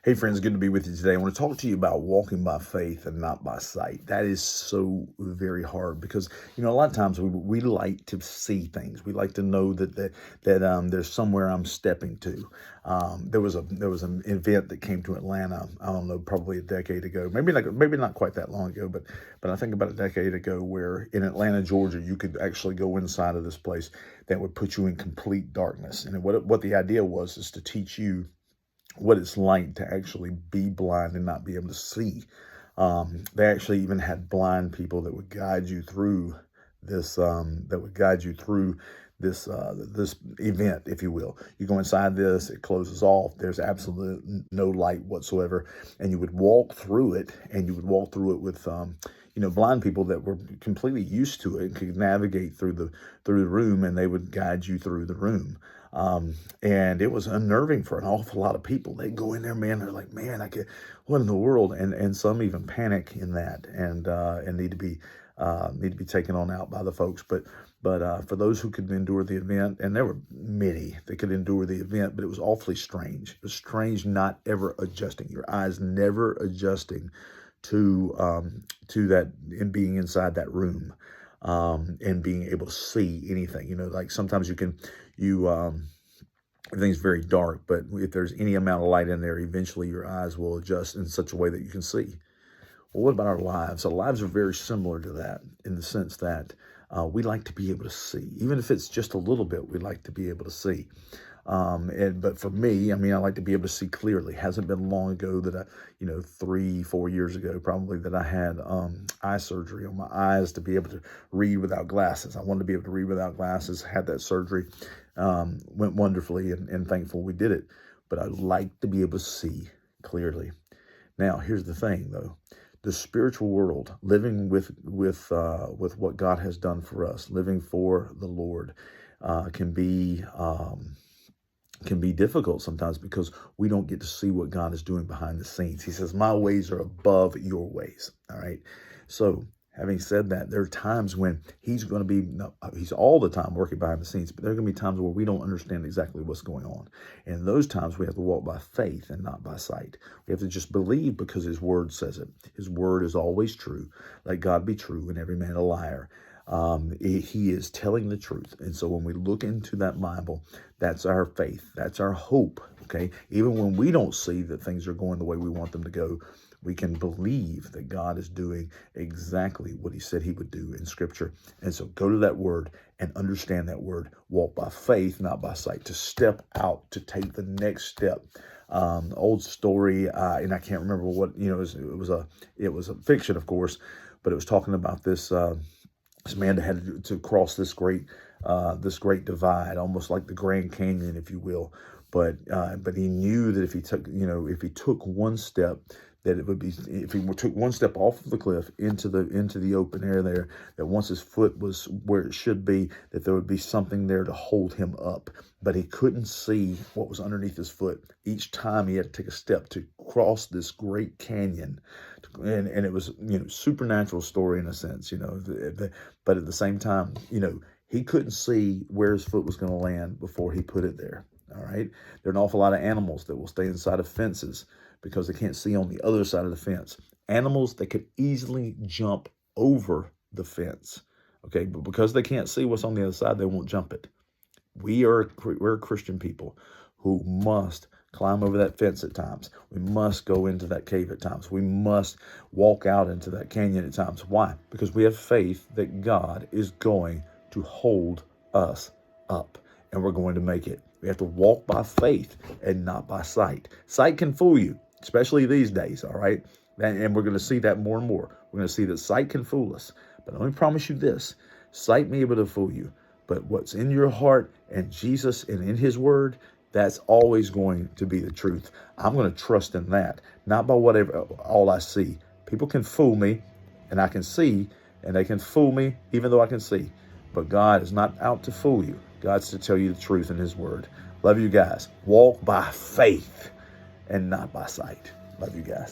Hey friends, good to be with you today. I want to talk to you about walking by faith and not by sight. That is so very hard because a lot of times we like to see things. We like to know that there's somewhere I'm stepping to. There was an event that came to Atlanta. I don't know, probably a decade ago, maybe not quite that long ago, but I think about a decade ago, where in Atlanta, Georgia, you could actually go inside of this place that would put you in complete darkness. And what the idea was is to teach you what it's like to actually be blind and not be able to see. They actually even had blind people that would guide you through this event, if you will. You go inside this, it closes off. There's absolutely no light whatsoever, and you would walk through it, and you would walk through it with blind people that were completely used to it and could navigate through the room, and they would guide you through the room. And it was unnerving for an awful lot of people. They go in there, man, they're like, man, what in the world? And some even panic in that, and need to be taken on out by the folks. But for those who could endure the event, and there were many that could endure the event, but it was awfully strange. It was strange not ever adjusting, your eyes never adjusting to that, and being inside that room, and being able to see anything. Like sometimes everything's very dark, but if there's any amount of light in there, eventually your eyes will adjust in such a way that you can see. Well, what about our lives? Our lives are very similar to that, in the sense that we like to be able to see. Even if it's just a little bit, we like to be able to see. But for me, I mean, I like to be able to see clearly. Hasn't been long ago that 3, 4 years ago, probably, that I had eye surgery on my eyes to be able to read without glasses. I wanted to be able to read without glasses, had that surgery, went wonderfully, and thankful we did it. But I like to be able to see clearly. Now, here's the thing, though. The spiritual world, living with what God has done for us, living for the Lord, can be difficult sometimes, because we don't get to see what God is doing behind the scenes. He says, my ways are above your ways. All right. So having said that, there are times when he's all the time working behind the scenes, but there are going to be times where we don't understand exactly what's going on. And in those times, we have to walk by faith and not by sight. We have to just believe, because his word says it. His word is always true. Let God be true and every man a liar. He is telling the truth. And so when we look into that Bible, that's our faith. That's our hope. Okay. Even when we don't see that things are going the way we want them to go, we can believe that God is doing exactly what he said he would do in Scripture. And so go to that word and understand that word. Walk by faith, not by sight. To step out, to take the next step. Old story, and I can't remember what, it was a fiction, of course, but it was talking about this man that had to cross this great divide, almost like the Grand Canyon, if you will. But he knew that if he took one step, that it would be, if he took one step off of the cliff into the open air there, that once his foot was where it should be, that there would be something there to hold him up. But he couldn't see what was underneath his foot. Each time he had to take a step to cross this great canyon, and it was supernatural story in a sense, but at the same time, he couldn't see where his foot was going to land before he put it there. All right. There are an awful lot of animals that will stay inside of fences because they can't see on the other side of the fence. Animals that could easily jump over the fence. Okay. But because they can't see what's on the other side, they won't jump it. We're Christian people who must climb over that fence at times. We must go into that cave at times. We must walk out into that canyon at times. Why? Because we have faith that God is going to hold us up, and we're going to make it. We have to walk by faith and not by sight. Sight can fool you, especially these days, all right? And we're going to see that more and more. We're going to see that sight can fool us. But let me promise you this, sight may be able to fool you, but what's in your heart and Jesus and in his word, that's always going to be the truth. I'm going to trust in that, not by whatever all I see. People can fool me, and I can see, and they can fool me even though I can see. But God is not out to fool you. God's to tell you the truth in his word. Love you guys. Walk by faith and not by sight. Love you guys.